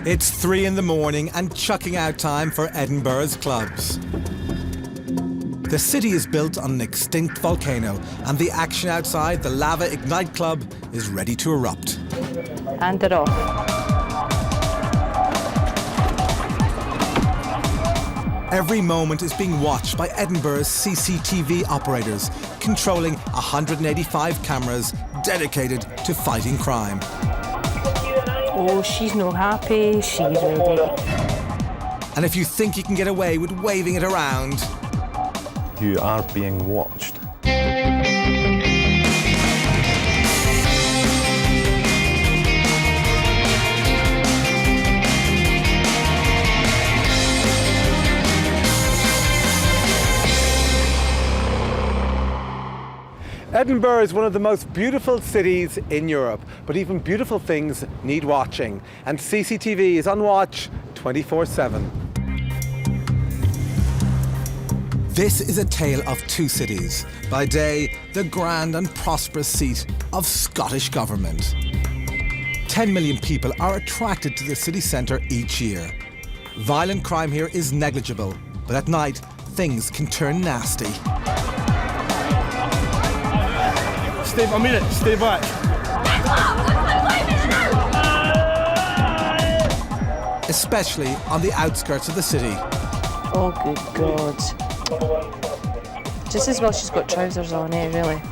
It's 3 in the morning and chucking out time for Edinburgh's clubs. The city is built on an extinct volcano, and the action outside the Lava Ignite Club is ready to erupt. And they're off. Every moment is being watched by Edinburgh's CCTV operators, controlling 185 cameras dedicated to fighting crime. Oh, she's not happy, she's ready. And if you think you can get away with waving it around, you are being watched. Edinburgh is one of the most beautiful cities in Europe, but even beautiful things need watching, and CCTV is on watch 24/7. This is a tale of two cities. By day, the grand and prosperous seat of Scottish government. 10 million people are attracted to the city centre each year. Violent crime here is negligible, but at night, things can turn nasty. Stay a minute, stay back. Especially on the outskirts of the city. Oh, good God. Just as well she's got trousers on, really.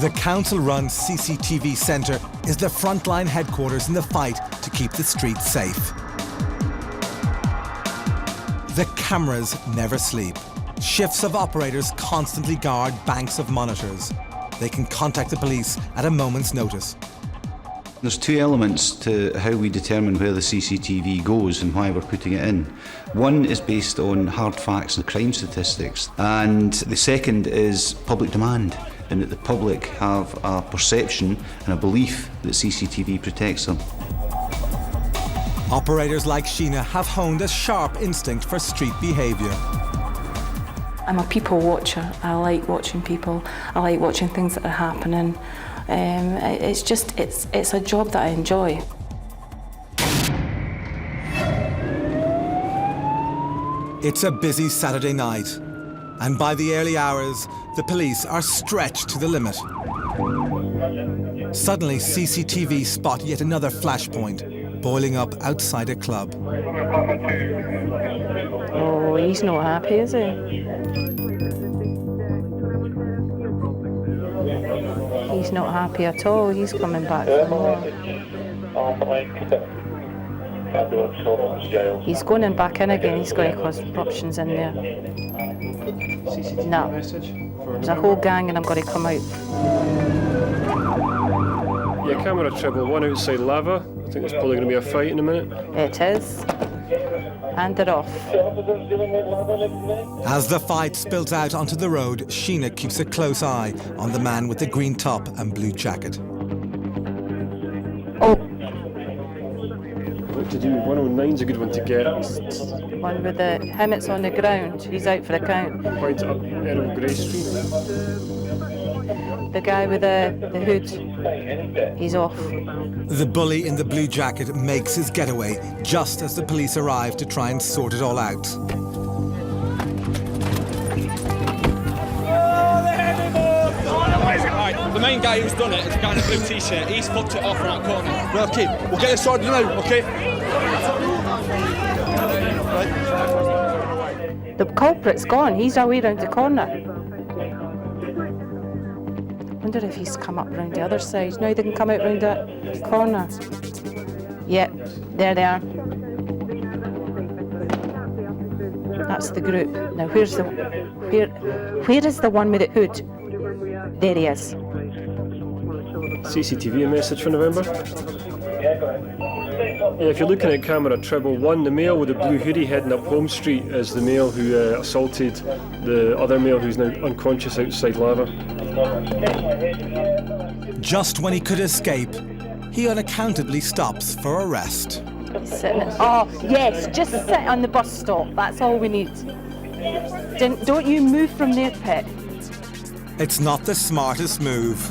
The council-run CCTV Centre is the frontline headquarters in the fight to keep the streets safe. The cameras never sleep. Shifts of operators constantly guard banks of monitors. They can contact the police at a moment's notice. There's two elements to how we determine where the CCTV goes and why we're putting it in. One is based on hard facts and crime statistics, and the second is public demand, and that the public have a perception and a belief that CCTV protects them. Operators like Sheena have honed a sharp instinct for street behaviour. I'm a people watcher. I like watching people. I like watching things that are happening. It's a job that I enjoy. It's a busy Saturday night, and by the early hours, the police are stretched to the limit. Suddenly, CCTV spot yet another flashpoint boiling up outside a club. Oh, he's not happy, is he? He's not happy at all. He's coming back for more. He's going in back in again. He's going to cause eruptions in there. No. There's a whole gang and I'm going to come out. Yeah, camera treble, one outside Lava. I think there's probably going to be a fight in a minute. It is. And they're off. As the fight spills out onto the road, Sheena keeps a close eye on the man with the green top and blue jacket. Oh. What to do? 109's a good one to get. One with the helmet's on the ground. He's out for a count. Point up Earl Grey Street. The guy with the hood, he's off. The bully in the blue jacket makes his getaway just as the police arrive to try and sort it all out. The main guy who's done it is a guy in a blue t-shirt. He's fucked it off right corner. Right, okay, we'll get it sorted now, okay? The culprit's gone. He's away round the corner. I wonder if he's come up round the other side. Now they can come out round that corner. Yep, there they are. That's the group. Now where is the one with the hood? There he is. CCTV message for November. Yeah, if you're looking at camera treble 1, the male with the blue hoodie heading up Home Street is the male who assaulted the other male who's now unconscious outside Lava. Just when he could escape, he unaccountably stops for a rest. Oh, yes, just sit on the bus stop. That's all we need. Don't you move from there, Pet. It's not the smartest move.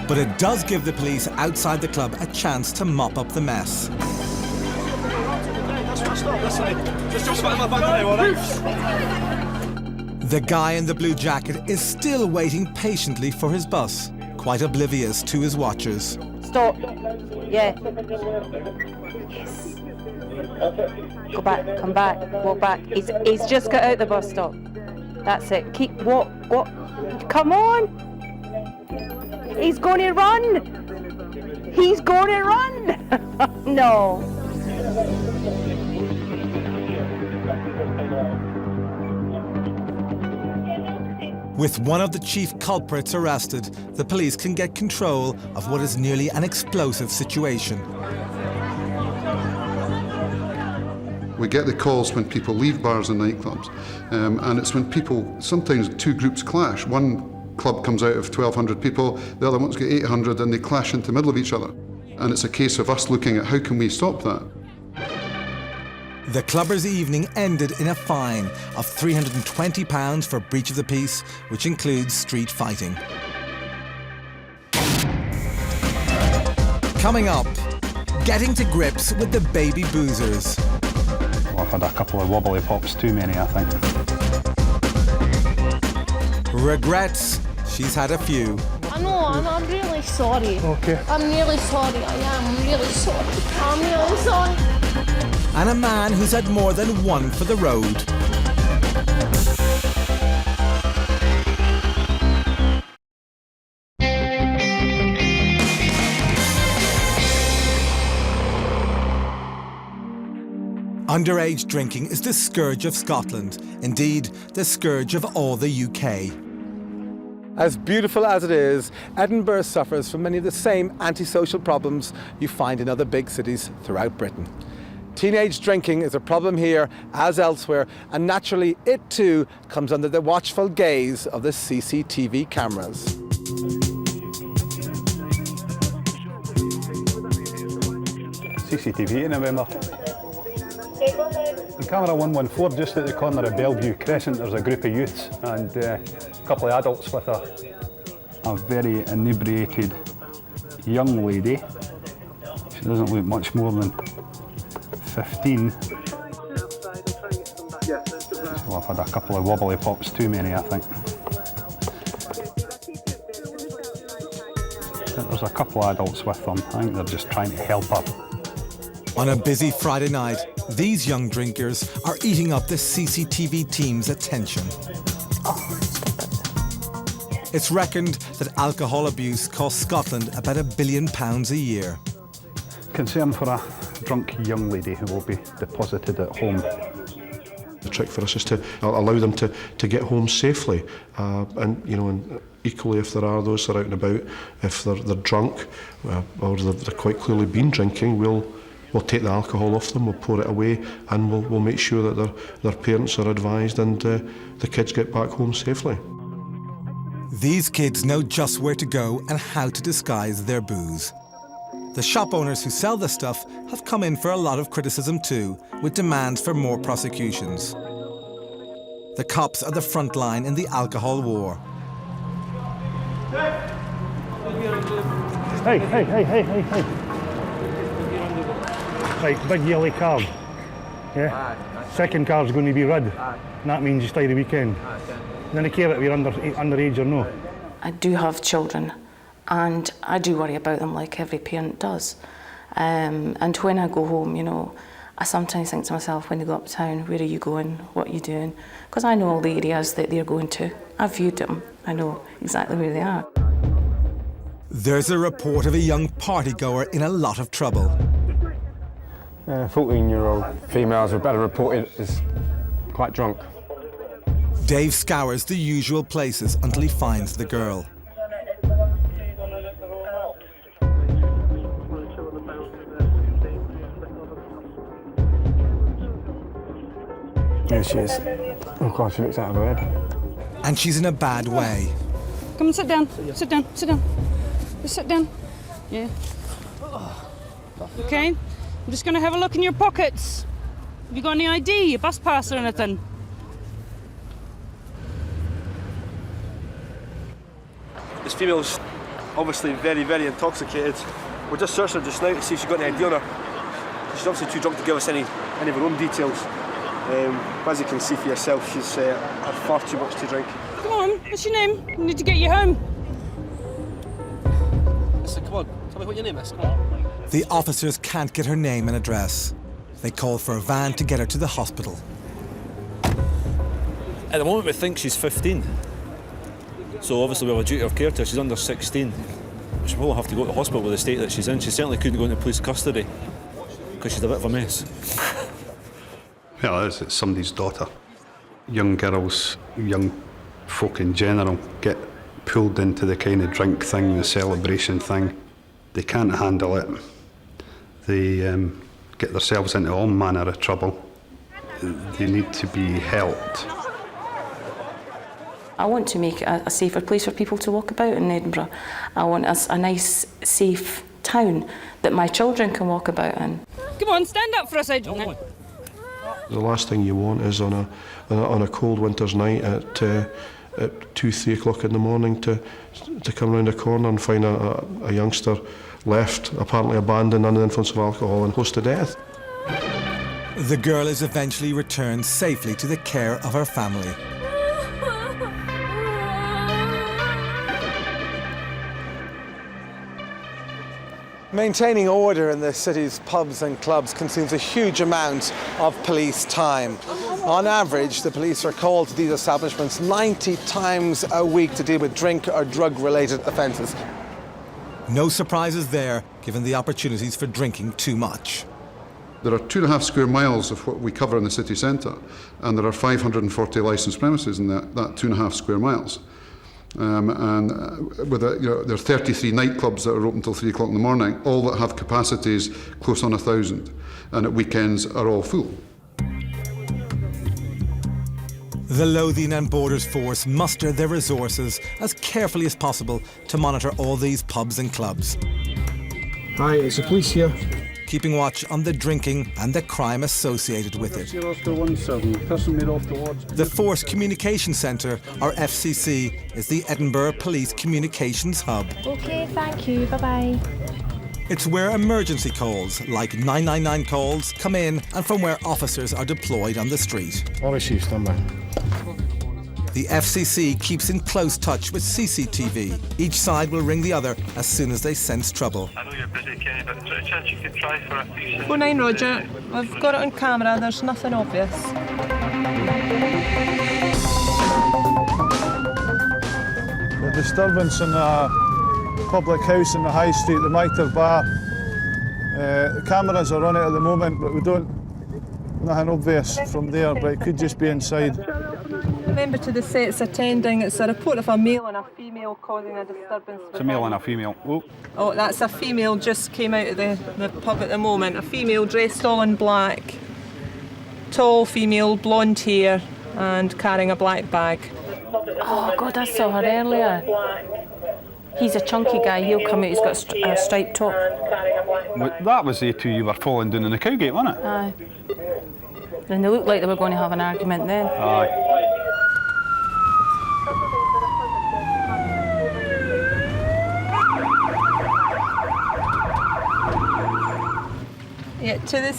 But it does give the police outside the club a chance to mop up the mess. The guy in the blue jacket is still waiting patiently for his bus, quite oblivious to his watchers. Stop. Yeah. Yes. Go back, come back, walk back. He's just got out the bus stop. That's it. Keep walk. Come on. He's going to run. He's going to run. No. With one of the chief culprits arrested, the police can get control of what is nearly an explosive situation. We get the calls when people leave bars and nightclubs, and it's when people, sometimes two groups clash. One club comes out of 1,200 people, the other one's got 800, and they clash into the middle of each other. And it's a case of us looking at how can we stop that. The clubbers' evening ended in a fine of £320 for breach of the peace, which includes street fighting. Coming up, getting to grips with the baby boozers. Well, I've had a couple of wobbly pops too many, I think. Regrets, she's had a few. I know, I'm really sorry. Okay. I'm really sorry, I am really sorry. I'm really sorry. And a man who's had more than one for the road. Underage drinking is the scourge of Scotland, indeed the scourge of all the UK. As beautiful as it is, Edinburgh suffers from many of the same antisocial problems you find in other big cities throughout Britain. Teenage drinking is a problem here as elsewhere, and naturally it too comes under the watchful gaze of the CCTV cameras. CCTV in November. In camera 114, just at the corner of Bellevue Crescent, there's a group of youths and a couple of adults with a very inebriated young lady. She doesn't look much more than 15. Well, I've had a couple of wobbly pops too many, I think. There's a couple of adults with them. I think they're just trying to help her. On a busy Friday night, these young drinkers are eating up the CCTV team's attention. It's reckoned that alcohol abuse costs Scotland about £1 billion a year. Concern for a drunk young lady who will be deposited at home. The trick for us is to allow them to get home safely, and equally if there are those that are out and about, if they're drunk or they're quite clearly been drinking, we'll take the alcohol off them, we'll pour it away, and we'll make sure that their parents are advised and the kids get back home safely. These kids know just where to go and how to disguise their booze. The shop owners who sell the stuff have come in for a lot of criticism too, with demands for more prosecutions. The cops are the front line in the alcohol war. Hey. Right, big yellow card. Yeah. Second card's going to be red. And that means you stay the weekend. Then I care if you're underage or no. I do have children, and I do worry about them like every parent does. And when I go home, I sometimes think to myself, when they go uptown, where are you going? What are you doing? Because I know all the areas that they're going to. I've viewed them. I know exactly where they are. There's a report of a young partygoer in a lot of trouble. 14-year-old females were better reported as quite drunk. Dave scours the usual places until he finds the girl. There she is. Oh God, she looks out of her head. And she's in a bad way. Come and sit down. Sit down. Just sit down. Yeah. Okay. I'm just going to have a look in your pockets. Have you got any ID, your bus pass or anything? This female's obviously very, very intoxicated. We're just searching her just now to see if she's got any ID on her. She's obviously too drunk to give us any of her own details. But as you can see for yourself, she's had far too much to drink. Come on, what's your name? We need to get you home. Listen, come on, tell me what your name is. The officers can't get her name and address. They call for a van to get her to the hospital. At the moment we think she's 15. So obviously we have a duty of care to her. She's under 16. She'll probably have to go to the hospital with the state that she's in. She certainly couldn't go into police custody because she's a bit of a mess. Well, it's somebody's daughter. Young girls, young folk in general, get pulled into the kind of drink thing, the celebration thing. They can't handle it. They get themselves into all manner of trouble. They need to be helped. I want to make it a safer place for people to walk about in Edinburgh. I want a nice, safe town that my children can walk about in. Come on, stand up for us, Adrian. The last thing you want is on a cold winter's night at 2, 3 o'clock in the morning to come round a corner and find a youngster left, apparently abandoned under the influence of alcohol and close to death. The girl is eventually returned safely to the care of her family. Maintaining order in the city's pubs and clubs consumes a huge amount of police time. On average, the police are called to these establishments 90 times a week to deal with drink or drug-related offences. No surprises there, given the opportunities for drinking too much. There are 2.5 square miles of what we cover in the city centre, and there are 540 licensed premises in that 2.5 square miles. With there are 33 nightclubs that are open till 3 o'clock in the morning, all that have capacities close on 1,000, and at weekends are all full. The Lothian and Borders Force muster their resources as carefully as possible to monitor all these pubs and clubs. Hi, it's the police here. Keeping watch on the drinking and the crime associated with it. The Force Communication Centre, or FCC, is the Edinburgh Police Communications Hub. Okay, thank you. Bye-bye. It's where emergency calls, like 999 calls, come in and from where officers are deployed on the street. The FCC keeps in close touch with CCTV. Each side will ring the other as soon as they sense trouble. I know you're busy, Kenny, but is there a chance you could try for a few seconds? 09 Roger, I've got it on camera, there's nothing obvious. The disturbance in a public house in the High Street, the Mitre Bar. The cameras are on it at the moment, but we don't, nothing obvious from there, but it could just be inside. Member to the sets attending, it's a report of a male and a female causing a disturbance. It's a male and a female. Oh, that's a female, just came out of the pub at the moment. A female dressed all in black. Tall female, blonde hair and carrying a black bag. Oh God, I saw her earlier. He's a chunky guy, he'll come out, he's got a striped top. That was the two you were following down in the Cowgate, wasn't it? Aye. And they looked like they were going to have an argument then. Aye. Yeah, to the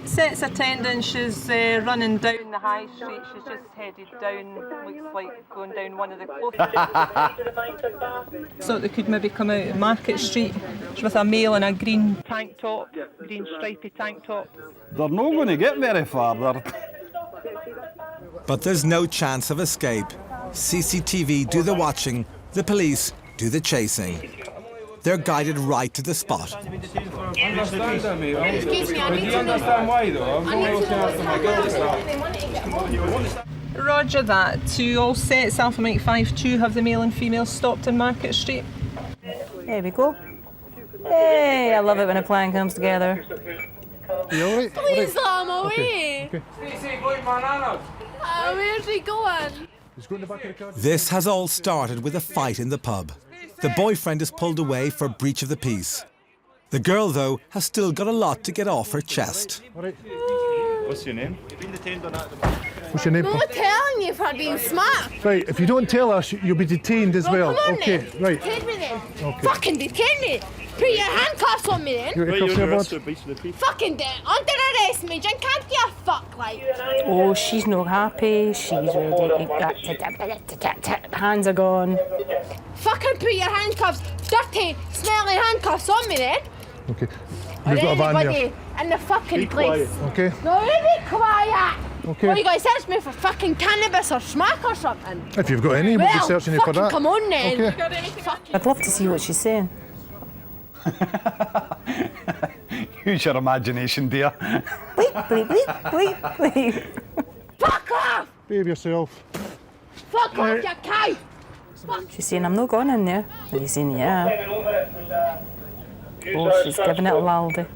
set's attendant, she's running down the High Street. She's just headed down, looks like going down one of the closest. So they could maybe come out of Market Street. She's with a male in a green tank top, green stripy tank top. They're not going to get very far. But there's no chance of escape. CCTV do the watching, the police do the chasing. They're guided right to the spot. Excuse me, I need to understand why though. Roger that. To all sets, Alpha Mike 5-2, have the male and female stopped in Market Street. There we go. Hey, I love it when a plan comes together. You all right? Please let him away. Okay. Where's he going? This has all started with a fight in the pub. The boyfriend is pulled away for breach of the peace. The girl, though, has still got a lot to get off her chest. What's your name? What's your name? I'm not telling you for being smart. Right, if you don't tell us, you'll be detained as well. Come on Okay, then. right. Detain me then. Okay. Fucking detain me. Put your handcuffs on me then. You're Right, cuffs you're there, under bud? arrest for breaching the peace. Fucking under arrest, Major. Can't give a fuck, like. Oh, she's not happy. She's ready. Hands are gone. Fucking put your handcuffs, dirty, smelly handcuffs on me then. Okay. Or We've got a van anybody here. in the fucking Be place. quiet. Okay. No, you be quiet. Okay. What, you going to search me for fucking cannabis or smack or something? If you've got any, we'll be Well, searching you for fucking that. come on then. Okay. I'd love to see what she's saying. Use your imagination, dear. Bleep, bleep, bleep, bleep, bleep. Fuck off! Behave yourself. Fuck off, you cow! She's saying, I'm not going in there. And he's saying, yeah. Oh, she's giving it a laldy.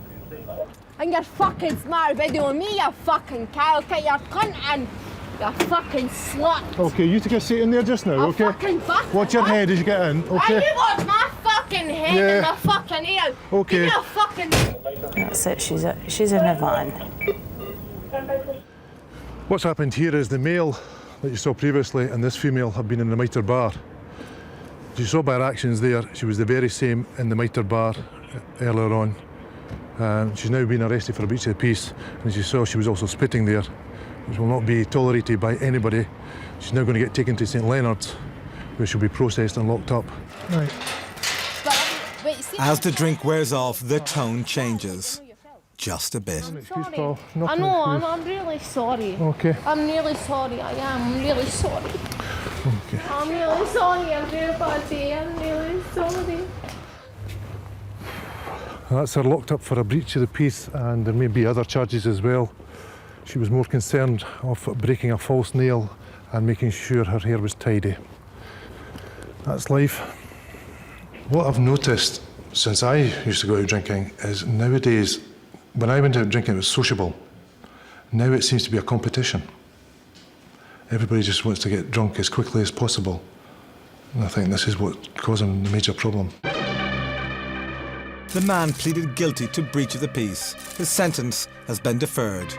And you're fucking smart videoing me, you fucking cow. Get your cunt in, you fucking slut. Okay, you take a seat in there just now, okay? Fucking fuck. Watch your head as you get in, Why okay? you watch my fucking head Yeah. and my fucking ear? Okay. Give me a fucking... That's it, she's in a van. What's happened here is the male that you saw previously and this female have been in the Mitre bar. You saw by her actions there, she was the very same in the Mitre bar earlier on. She's now been arrested for a breach of the peace, and as you saw, she was also spitting there, which will not be tolerated by anybody. She's now going to get taken to St Leonard's, where she'll be processed and locked up. Right. As the drink wears off, the tone changes. Just a bit. Excuse, Paul. I Nothing know, excuse. I'm really sorry. Okay. I'm really sorry, I am. I'm really sorry. Okay. I'm really sorry, everybody. I'm really sorry. That's her locked up for a breach of the peace, and there may be other charges as well. She was more concerned of breaking a false nail and making sure her hair was tidy. That's life. What I've noticed since I used to go out drinking is nowadays, when I went out drinking, it was sociable. Now it seems to be a competition. Everybody just wants to get drunk as quickly as possible. And I think this is what's causing the major problem. The man pleaded guilty to breach of the peace. His sentence has been deferred.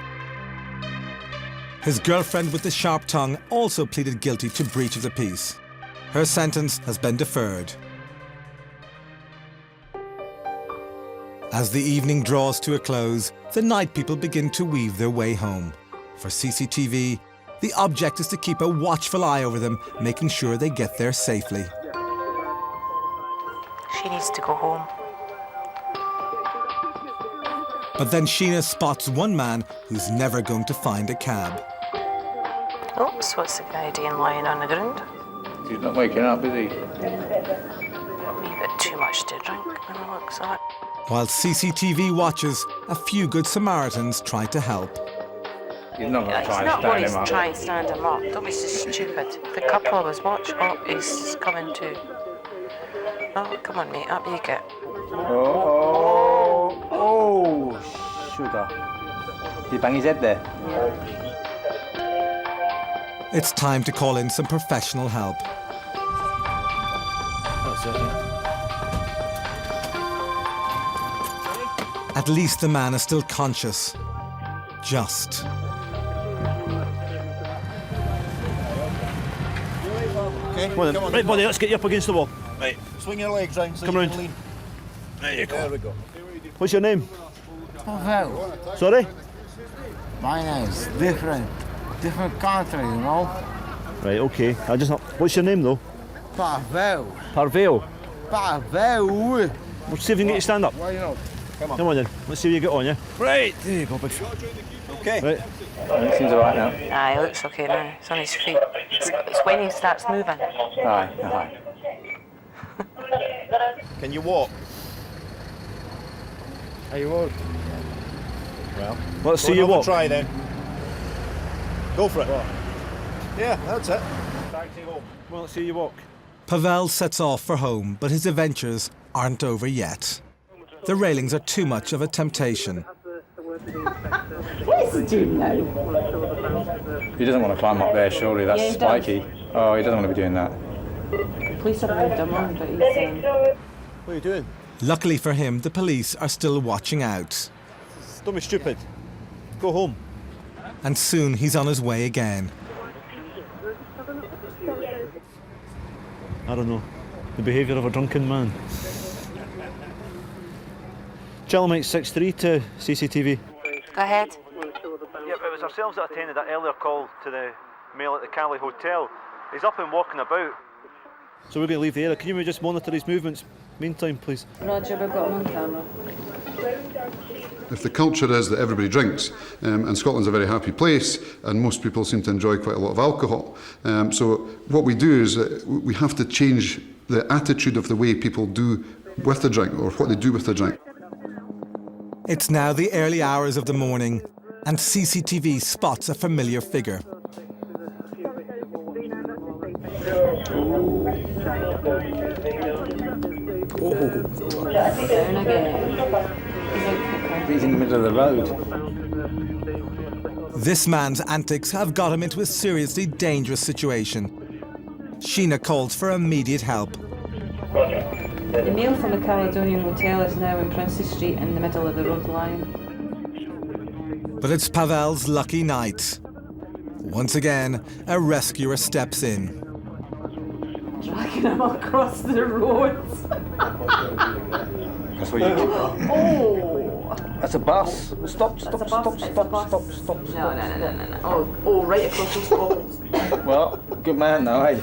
His girlfriend with the sharp tongue also pleaded guilty to breach of the peace. Her sentence has been deferred. As the evening draws to a close, the night people begin to weave their way home. For CCTV, the object is to keep a watchful eye over them, making sure they get there safely. She needs to go home. But then Sheena spots one man who's never going to find a cab. Oops, what's the guy doing lying on the ground? He's not waking up, is he? A wee bit too much to drink when the looks of it. While CCTV watches, a few good Samaritans try to help. He's not going to try He's and not stand going him to up. try and stand him up. Don't be so stupid. The couple of us watch. Oh, he's coming too. Oh, come on, mate. Up you get. Oh, sugar. Did he bang his head there? It's time to call in some professional help. That's it, yeah. At least the man is still conscious. Just. Okay, Come on then. Right, buddy, let's get you up against the wall. Right. Swing your legs round so Come you round. can lean. There you go. There we go. What's your name? Pavel. Sorry? My name's different. Different country, you know? Right, okay. I just not. What's your name though? Pavel. Parvale. Pavel. We'll see if we can get you to stand up. Why not? Come on then. Let's see how you get on, yeah? Right. There you go, big fella. Okay. Right. He seems alright now. Aye, he looks okay now. He's on his feet. It's when he starts moving. Aye, aye. Can you walk? Are you walk? Well, Let's see you walk. Try then. Go for it. Yeah, that's it. Taxi home. Well, let's see you walk. Pavel sets off for home, but his adventures aren't over yet. The railings are too much of a temptation. What is he doing now? He doesn't want to climb up there, surely. That's Yeah, he does. spiky. Oh, he doesn't want to be doing that. Police are around him, but he's What are you doing? Luckily for him, the police are still watching out. Don't be stupid. Go home. and soon he's on his way again. I don't know. The behaviour of a drunken man. Chelmite 6-3 to CCTV. Go ahead. Yeah, it was ourselves that attended that earlier call to the male at the Cali Hotel. He's up and walking about. So we're going to leave the area. Can you just monitor his movements meantime, please? Roger, we've got him on camera. If the culture is that everybody drinks, and Scotland's a very happy place, and most people seem to enjoy quite a lot of alcohol, so what we do is we have to change the attitude of the way people do with the drink, or what they do with the drink. It's now the early hours of the morning, and CCTV spots a familiar figure. He's in the middle of the road. This man's antics have got him into a seriously dangerous situation. Sheena calls for immediate help. The male from the Caledonian Hotel is now in Princes Street in the middle of the road line. But it's Pavel's lucky night. Once again, a rescuer steps in. Dragging him across the road. That's what you do. Oh! That's a bus. Stop. No. Oh, right across those cobbles. Well, good man though, eh?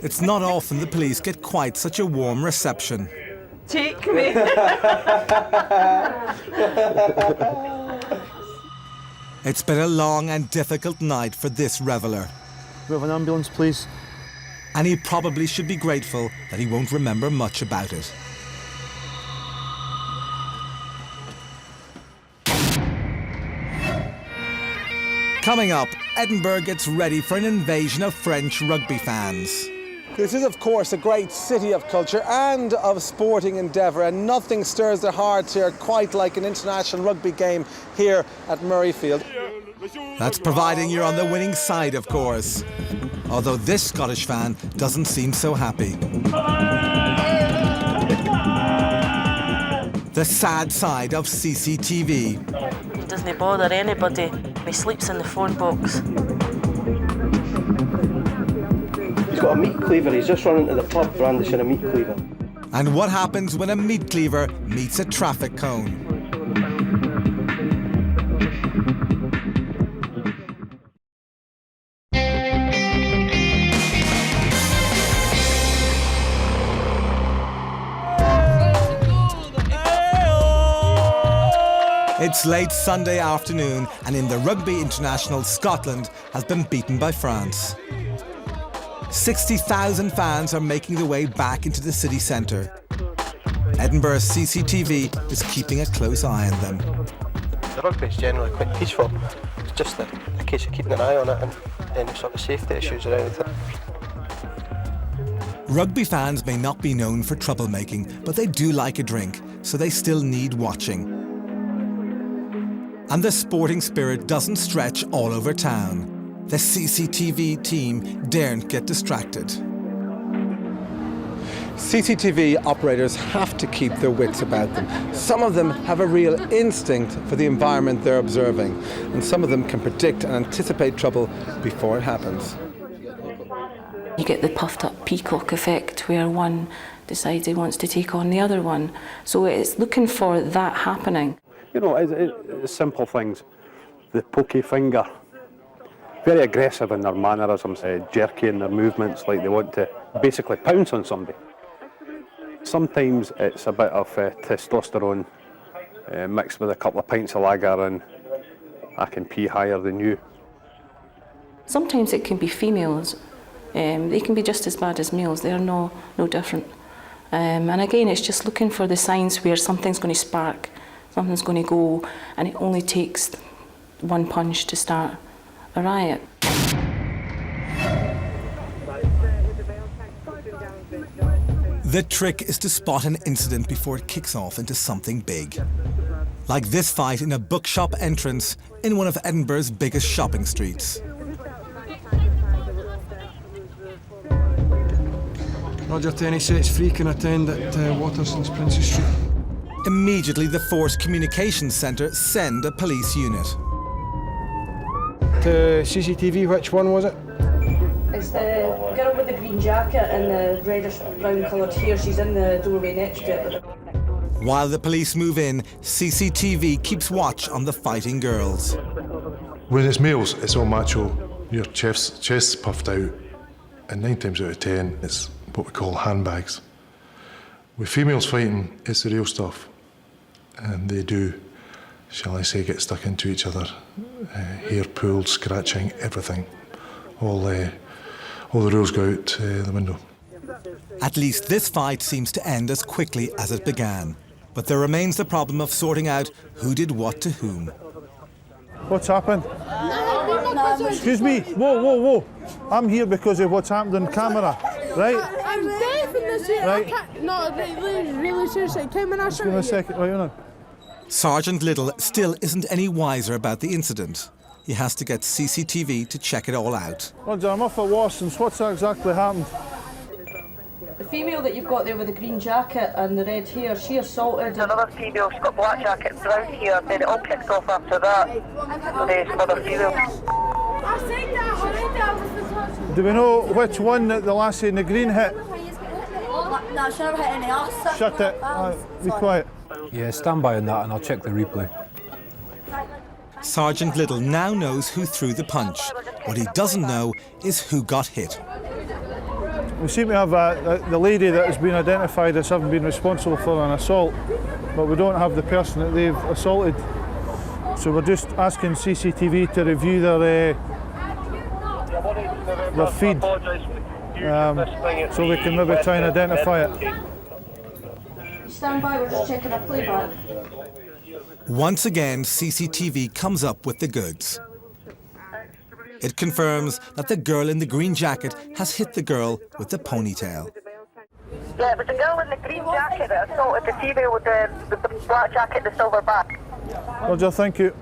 It's not often the police get quite such a warm reception. Take me. It's been a long and difficult night for this reveller. We have an ambulance, please. And he probably should be grateful that he won't remember much about it. Coming up, Edinburgh gets ready for an invasion of French rugby fans. This is, of course, a great city of culture and of sporting endeavour, and nothing stirs their hearts here quite like an international rugby game here at Murrayfield. That's providing you're on the winning side, of course. Although this Scottish fan doesn't seem so happy. The sad side of CCTV. He doesn't bother anybody. He sleeps in the phone box. He's got a meat cleaver. He's just run into the pub brandishing a meat cleaver. And what happens when a meat cleaver meets a traffic cone? It's late Sunday afternoon, and in the Rugby International, Scotland has been beaten by France. 60,000 fans are making their way back into the city centre. Edinburgh's CCTV is keeping a close eye on them. The rugby is generally quite peaceful. It's just a case of keeping an eye on it and any sort of safety issues or anything. Rugby fans may not be known for troublemaking, but they do like a drink, so they still need watching. And the sporting spirit doesn't stretch all over town. The CCTV team daren't get distracted. CCTV operators have to keep their wits about them. Some of them have a real instinct for the environment they're observing, and some of them can predict and anticipate trouble before it happens. You get the puffed up peacock effect where one decides he wants to take on the other one. So it's looking for that happening. You know, it's simple things. The pokey finger. Very aggressive in their mannerisms, jerky in their movements, like they want to basically pounce on somebody. Sometimes it's a bit of testosterone mixed with a couple of pints of lager and I can pee higher than you. Sometimes it can be females. They can be just as bad as males. They're no different. And again, it's just looking for the signs where something's going to spark, something's going to go, and it only takes one punch to start a riot. The trick is to spot an incident before it kicks off into something big. Like this fight in a bookshop entrance in one of Edinburgh's biggest shopping streets. Roger to any sets free can attend at Waterson's Princes Street. Immediately, the Force Communications Centre send a police unit. To CCTV, which one was it? It's the girl with the green jacket and the reddish brown coloured hair. She's in the doorway next to it. While the police move in, CCTV keeps watch on the fighting girls. When it's males, it's all macho. Your chest's puffed out, and 9 times out of 10, it's what we call handbags. With females fighting, it's the real stuff. And they do, shall I say, get stuck into each other. Hair pulled, scratching, everything. All the rules go out the window. At least this fight seems to end as quickly as it began. But there remains the problem of sorting out who did what to whom. What's happened? Excuse me. Whoa. I'm here because of what's happened on camera, right? I'm deaf in this ear. Right. I can't, no, really seriously. Come and I'll show Give me you. a second, right on. Sergeant Little still isn't any wiser about the incident. He has to get CCTV to check it all out. Roger, I'm off at Watson's. What's exactly happened? The female that you've got there with the green jacket and the red hair, she assaulted. Another female, she's got black jacket and brown hair, then it all kicked off after that. So there's another female. Do we know which one that the lassie in the green hit? No, she never hit any ass. Shut it. Be quiet. Yeah, stand by on that and I'll check the replay. Sergeant Little now knows who threw the punch. What he doesn't know is who got hit. We seem to have the lady that has been identified as having been responsible for an assault, but we don't have the person that they've assaulted. So we're just asking CCTV to review their feed, so we can maybe try and identify it. Stand by, we're just checking our playback. Once again, CCTV comes up with the goods. It confirms that the girl in the green jacket has hit the girl with the ponytail. Yeah, it was the girl in the green jacket that assaulted the female with the black jacket and the silver back. Roger, thank you.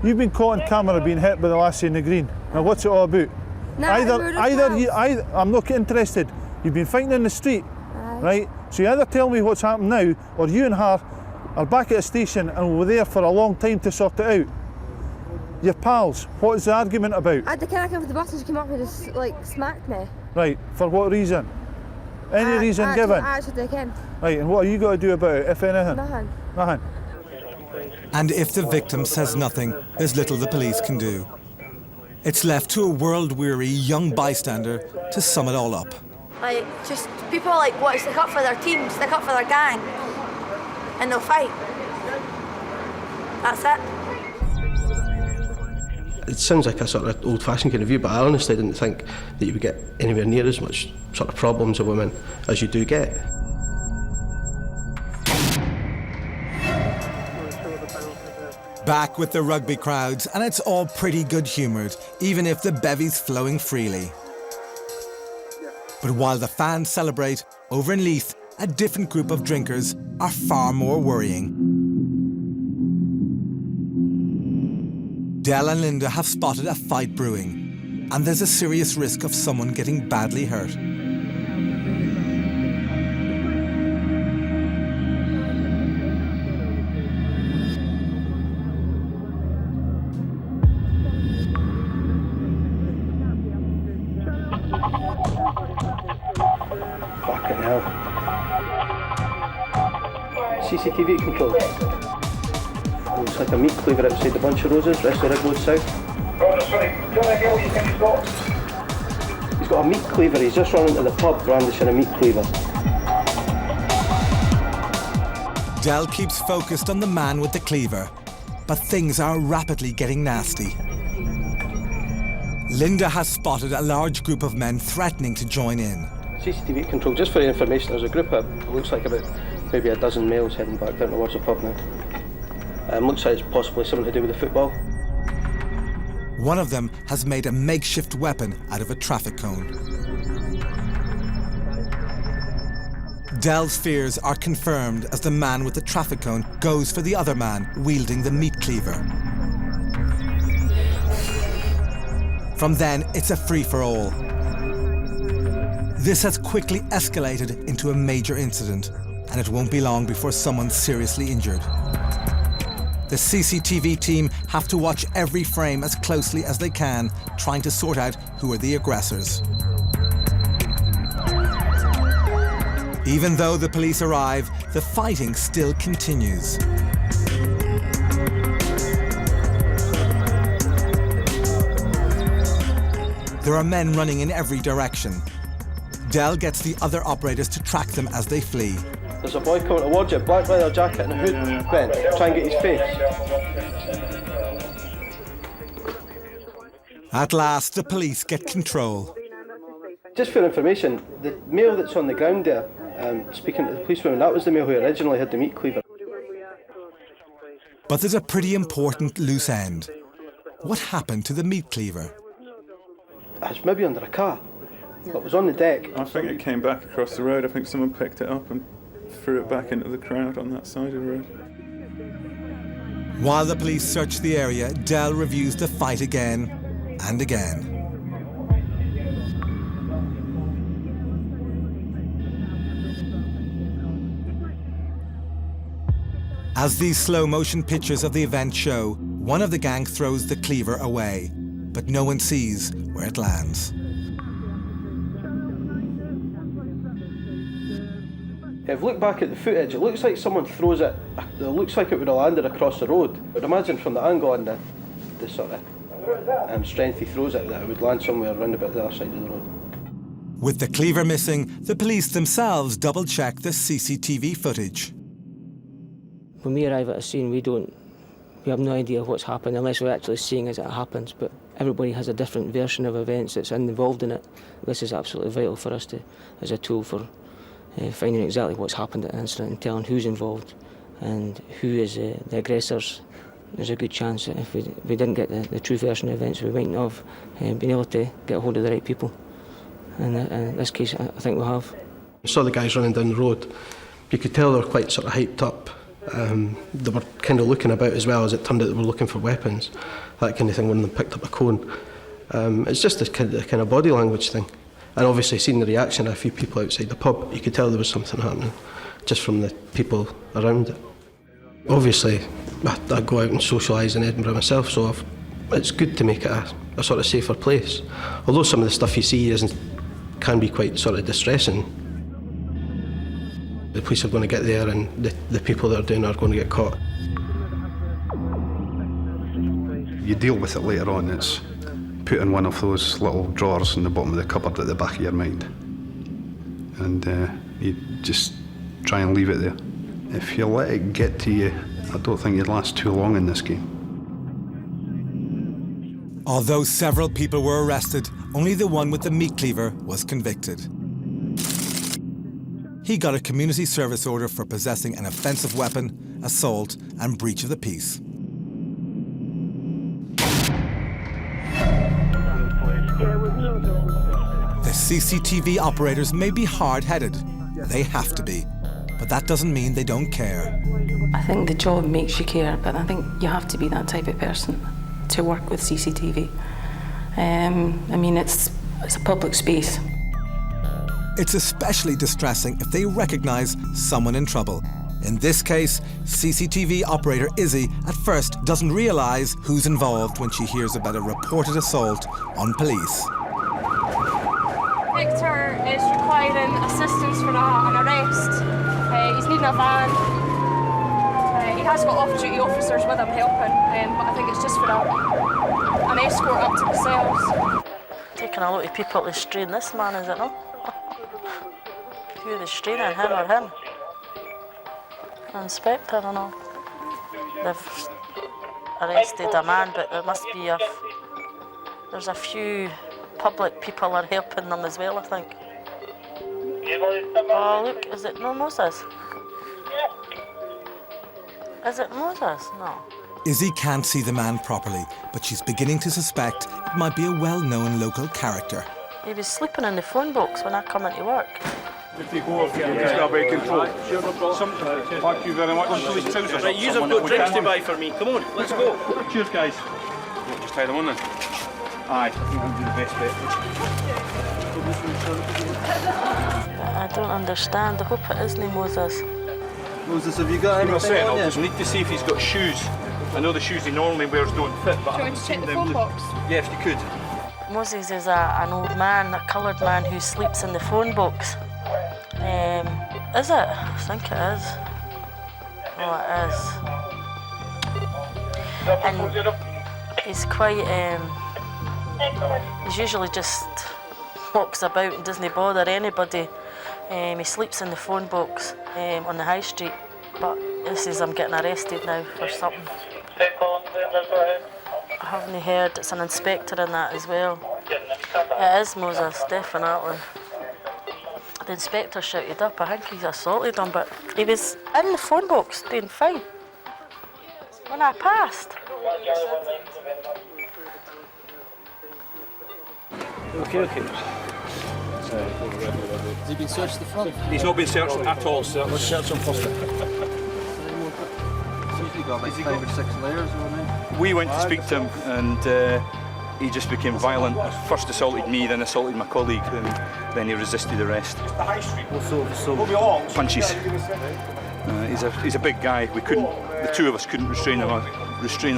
You've been caught on camera being hit by the lassie in the green. Now what's it all about? No, I'm not interested. You've been fighting in the street, right? So you either tell me what's happened now, or you and her are back at the station and we're there for a long time to sort it out. Your pals, what is the argument about? I had to came with the buses, came up and just smacked me. Right, for what reason? Any reason given? I actually can. Right, and what are you got to do about it, if anything? Nothing. Nothing. And if the victim says nothing, there's little the police can do. It's left to a world-weary young bystander to sum it all up. Just people want to stick up for their team, stick up for their gang, and they'll fight. That's it. It sounds like a sort of old-fashioned kind of view, but I honestly didn't think that you would get anywhere near as much sort of problems with women as you do get. Back with the rugby crowds, and it's all pretty good-humoured, even if the bevy's flowing freely. But while the fans celebrate, over in Leith, a different group of drinkers are far more worrying. Del and Linda have spotted a fight brewing, and there's a serious risk of someone getting badly hurt. Fucking hell. CCTV control. Looks like a meat cleaver outside the Bunch of Roses, rest of Road South. He's got a meat cleaver, he's just run into the pub brandishing a meat cleaver. Del keeps focused on the man with the cleaver, but things are rapidly getting nasty. Linda has spotted a large group of men threatening to join in. CCTV control, just for your information, there's a group of, looks like about maybe a dozen males heading back down towards the pub now. Looks like it's possibly something to do with the football. One of them has made a makeshift weapon out of a traffic cone. Del's fears are confirmed as the man with the traffic cone goes for the other man wielding the meat cleaver. From then, it's a free-for-all. This has quickly escalated into a major incident, and it won't be long before someone's seriously injured. The CCTV team have to watch every frame as closely as they can, trying to sort out who are the aggressors. Even though the police arrive, the fighting still continues. There are men running in every direction. Dell gets the other operators to track them as they flee. There's a boy coming towards you, black leather jacket and a hood bent, try and get his face. At last, the police get control. Just for information, the male that's on the ground there, speaking to the policewoman, that was the male who originally had the meat cleaver. But there's a pretty important loose end. What happened to the meat cleaver? It's maybe under a car. It was on the deck. I think it came back across the road. I think someone picked it up and threw it back into the crowd on that side of the road. While the police search the area, Dell reviews the fight again and again. As these slow-motion pictures of the event show, one of the gang throws the cleaver away, but no one sees where it lands. If you look back at the footage, it looks like someone throws it. It looks like it would have landed across the road. I'd imagine from the angle and the sort of strength he throws it, that it would land somewhere around about the other side of the road. With the cleaver missing, the police themselves double-check the CCTV footage. When we arrive at a scene, we have no idea what's happened unless we're actually seeing as it happens, but everybody has a different version of events that's involved in it. This is absolutely vital for us as a tool for finding exactly what's happened at an incident and telling who's involved and who is the aggressors. There's a good chance that if we didn't get the true version of events, we mightn't have been able to get a hold of the right people. And in this case, I think we have. I saw the guys running down the road. You could tell they were quite sort of hyped up. They were kind of looking about as well. As it turned out, they were looking for weapons, that kind of thing, when they picked up a cone. It's just a kind of body language thing. And obviously seeing the reaction of a few people outside the pub, you could tell there was something happening, just from the people around it. Obviously, I go out and socialise in Edinburgh myself, so it's good to make it a sort of safer place. Although some of the stuff you see can be quite sort of distressing. The police are going to get there and the people that are doing it are going to get caught. You deal with it later on. It's put in one of those little drawers in the bottom of the cupboard at the back of your mind. And you just try and leave it there. If you let it get to you, I don't think you'd last too long in this game. Although several people were arrested, only the one with the meat cleaver was convicted. He got a community service order for possessing an offensive weapon, assault, and breach of the peace. The CCTV operators may be hard-headed. They have to be. But that doesn't mean they don't care. I think the job makes you care, but I think you have to be that type of person to work with CCTV. I mean, it's a public space. It's especially distressing if they recognise someone in trouble. In this case, CCTV operator Izzy at first doesn't realise who's involved when she hears about a reported assault on police. Victor is requiring assistance for an arrest. He's needing a van. He has got off-duty officers with him helping, but I think it's just for an escort up to the cells. Taking a lot of people to strain this man, is it not? Who are they straining, him or him? Inspector, I don't know. They've arrested a man, but there must be there's a few public people are helping them as well, I think. Oh, look, is it no Moses? Is it Moses? No. Izzy can't see the man properly, but she's beginning to suspect it might be a well-known local character. He was sleeping in the phone box when I come into work. If you go off, you'll just have control. Thank you very much. Right, you have got drinks to buy for me. Come on, let's go. Cheers, guys. What, just tie them on then? Aye, I think we'll do the best bet. I don't understand. I hope it isn't Moses. Moses, have you got anything on you? I just need to see if he's got shoes. I know the shoes he normally wears don't fit, but Do you want me to check the phone box? Yeah, if you could. Moses is an old man, a coloured man who sleeps in the phone box. Is it? I think it is. Oh, it is. And he's quite, he's usually just walks about and doesn't bother anybody. He sleeps in the phone box on the high street, but this is I'm getting arrested now for something. I haven't heard it's an inspector in that as well. It is Moses, definitely. The inspector shouted up, I think he's assaulted him, but he was in the phone box doing fine when I passed. Okay. Has he been searched at the front? He's not been searched at all. Let's search him first. He's got about 5 or 6 layers on him. We went to speak to him and he just became violent. First assaulted me, then assaulted my colleague, and then he resisted arrest. What sort of assault? Punches. He's a big guy. The two of us couldn't restrain him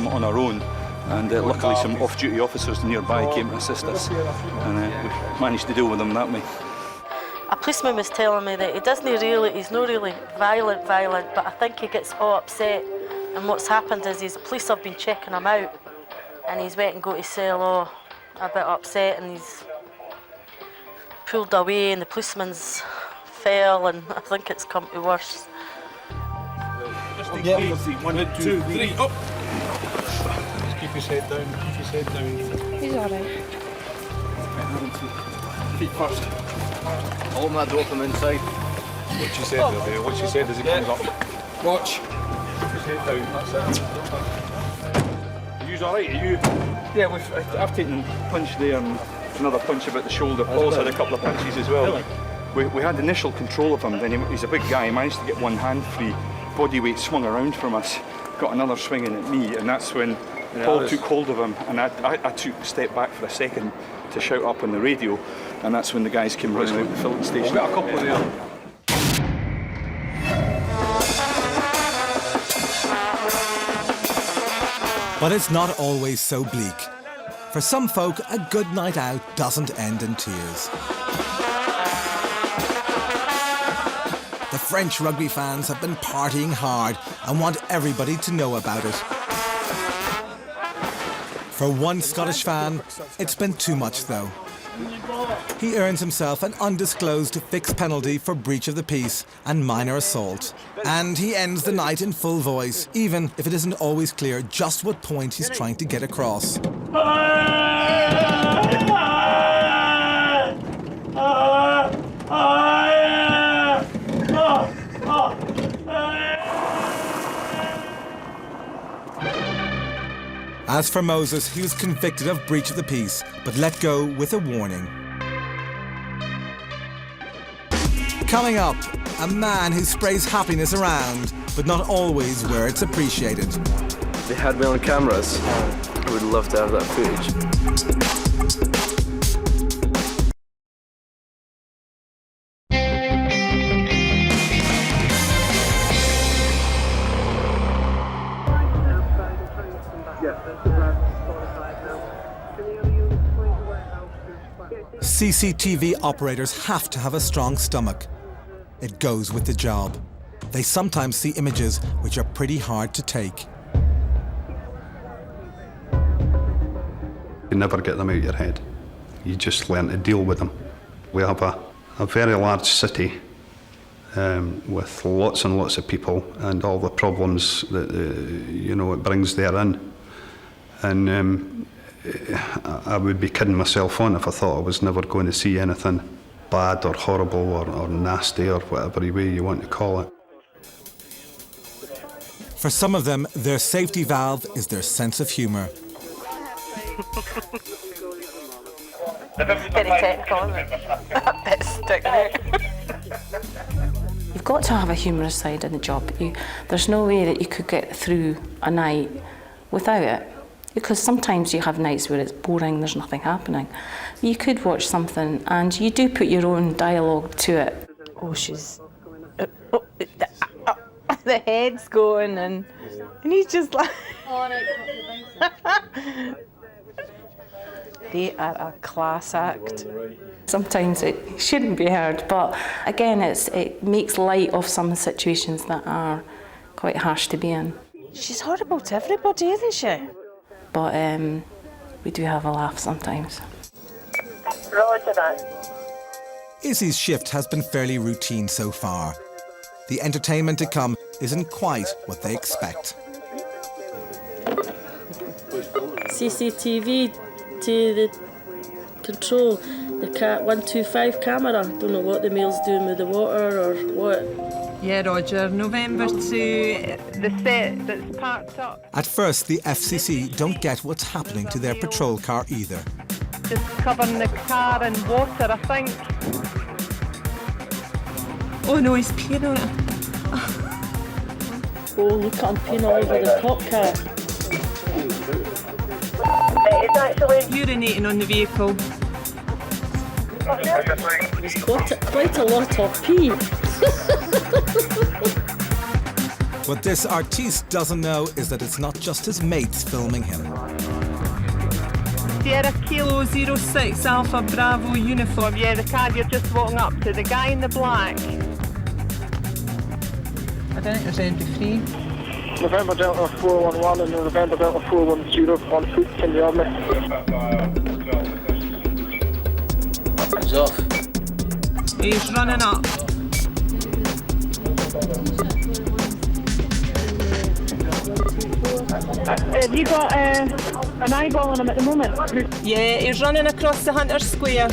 on our own. And luckily some off-duty officers nearby came to assist us, and we managed to deal with him that way. A policeman was telling me that he's not really violent, but I think he gets all upset. And what's happened is his police have been checking him out, and he's went and got his cell all a bit upset, and he's pulled away, and the policeman's fell, and I think it's come to worse. Yeah. 1, 2, 3, up! Keep his head down, He's alright. Feet first. I'll open that door from inside. What she said there, Dale. What she said as it comes up. Watch. Keep his head down, that's it. Are you alright? Are you? Yeah, I've taken a punch there and another punch about the shoulder. Paul's had a couple of punches as well. Really? We had initial control of him, then he's a big guy, he managed to get one hand free. Body weight swung around from us, got another swinging at me, and that's when Paul took hold of him, and I took a step back for a second to shout up on the radio, and that's when the guys came running out the filling station. We've got a couple there. But it's not always so bleak. For some folk, a good night out doesn't end in tears. The French rugby fans have been partying hard and want everybody to know about it. For one Scottish fan, it's been too much though. He earns himself an undisclosed fixed penalty for breach of the peace and minor assault. And he ends the night in full voice, even if it isn't always clear just what point he's trying to get across. As for Moses, he was convicted of breach of the peace, but let go with a warning. Coming up, a man who sprays happiness around, but not always where it's appreciated. They had me on cameras. I would love to have that footage. CCTV operators have to have a strong stomach. It goes with the job. They sometimes see images which are pretty hard to take. You never get them out of your head. You just learn to deal with them. We have a very large city with lots and lots of people and all the problems that it brings therein. And I would be kidding myself on if I thought I was never going to see anything bad or horrible or nasty or whatever way you want to call it. For some of them, their safety valve is their sense of humour. Very technical, isn't it? Bit sticking out. You've got to have a humorous side in the job. There's no way that you could get through a night without it. Because sometimes you have nights where it's boring, there's nothing happening. You could watch something and you do put your own dialogue to it. Oh, she's... the head's going, and he's just like... They are a class act. Sometimes it shouldn't be heard, but again, it makes light of some situations that are quite harsh to be in. She's horrible to everybody, isn't she? But we do have a laugh sometimes. Roger that. Izzy's shift has been fairly routine so far. The entertainment to come isn't quite what they expect. CCTV to the control, the Cat 125 camera. Don't know what the male's doing with the water or what. Yeah, Roger. November to the set that's parked up. At first, the FCC don't get what's happening to their patrol car either. Just covering the car in water, I think. Oh no, he's peeing on it. Oh, look at him peeing all over the top cat. It's actually urinating on the vehicle. There's quite a lot of pee. What this artiste doesn't know is that it's not just his mates filming him. Sierra Kilo 06 Alpha Bravo uniform. Yeah, the car you're just walking up to. The guy in the black. I don't think there's anybody free. November Delta 411 and November Delta 410 on foot. Can you have me? He's off. He's running up. Have you got an eyeball on him at the moment? Yeah, he's running across the Hunter Square.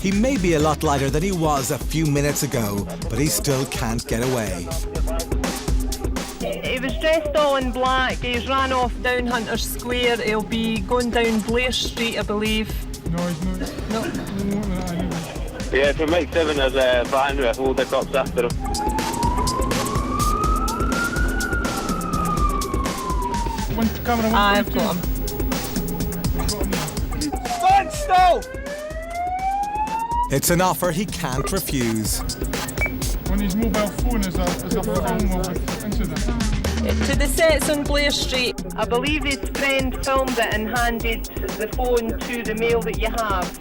He may be a lot lighter than he was a few minutes ago, but he still can't get away. He was dressed all in black. He's ran off down Hunter Square. He'll be going down Blair Street, I believe. No, he's not. No. Yeah, from Mike 7 there's a van with all the cops after him. I've got him. Stand still! It's an offer he can't refuse. On his mobile phone is a film of the incident. To the sets on Blair Street. I believe his friend filmed it and handed the phone to the male that you have.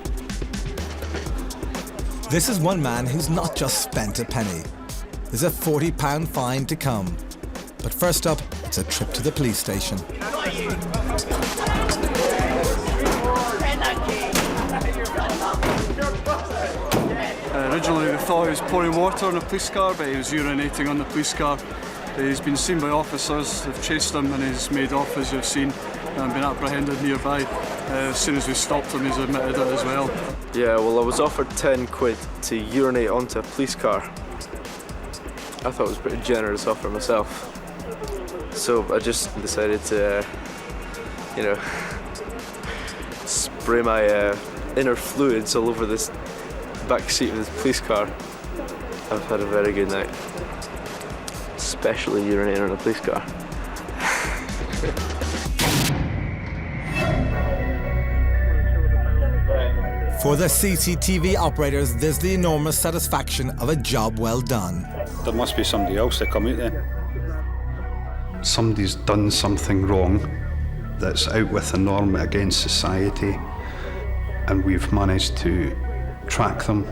This is one man who's not just spent a penny. There's a £40 fine to come. But first up, it's a trip to the police station. Originally we thought he was pouring water on the police car, but he was urinating on the police car. He's been seen by officers, they've chased him and he's made off, as you've seen, and been apprehended nearby. As soon as we stopped him, he's admitted it as well. Yeah, well, I was offered 10 quid to urinate onto a police car. I thought it was a pretty generous offer myself. So I just decided to, spray my inner fluids all over this back seat of this police car. I've had a very good night. Especially urinating on a police car. For the CCTV operators, there's the enormous satisfaction of a job well done. There must be somebody else that come out there. Somebody's done something wrong that's out with the norm against society, and we've managed to track them,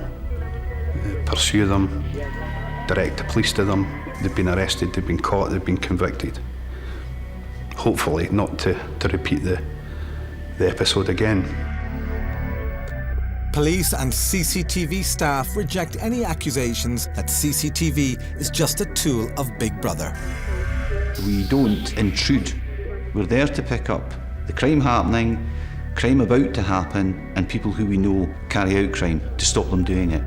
pursue them, direct the police to them. They've been arrested, they've been caught, they've been convicted. Hopefully not to repeat the episode again. Police and CCTV staff reject any accusations that CCTV is just a tool of Big Brother. We don't intrude. We're there to pick up the crime happening, crime about to happen, and people who we know carry out crime to stop them doing it.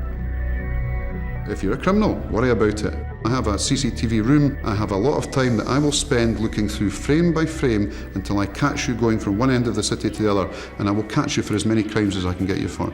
If you're a criminal, worry about it. I have a CCTV room. I have a lot of time that I will spend looking through frame by frame until I catch you going from one end of the city to the other, and I will catch you for as many crimes as I can get you for.